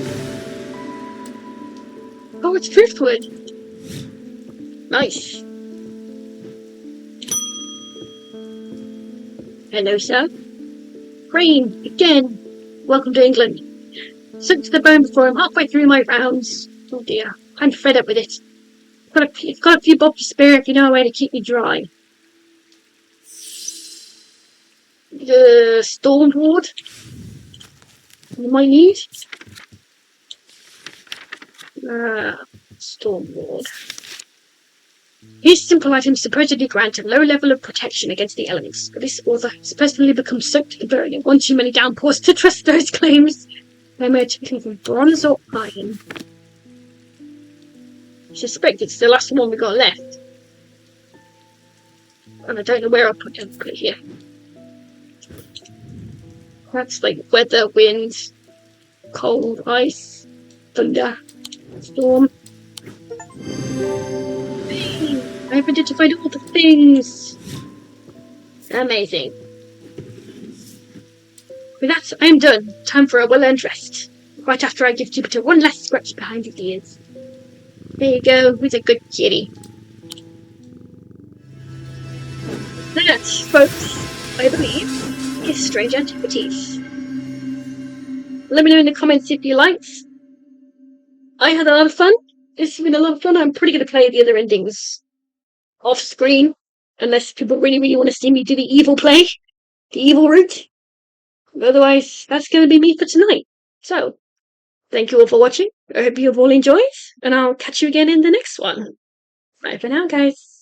Oh, it's driftwood. Nice. Hello, sir. Rain, again. Welcome to England. Sunk to the bone before I'm halfway through my rounds. Oh dear, I'm fed up with it. I've got a few bob to spare if you know a way to keep me dry. The storm ward. You might need. Storm ward. These simple items supposedly grant a low level of protection against the elements, but this author has personally become soaked to the bone in one too many downpours to trust those claims. They may typically from bronze or iron. I suspect it's the last one we got left. And I don't know where I'll put it here. That's like weather, wind, cold, ice, thunder, storm. I've identified all the things. Amazing. With that, I'm done. Time for a well-earned rest. Right after I give Jupiter one last scratch behind his ears. There you go. He's a good kitty. That, folks, I believe, is Strange Antiquities. Let me know in the comments if you liked. I had a lot of fun. It's been a lot of fun. I'm pretty going to play the other endings off screen, unless people really, really want to see me do the evil play, the evil route. Otherwise, that's going to be me for tonight. So, thank you all for watching. I hope you have all enjoyed, and I'll catch you again in the next one. Bye for now, guys.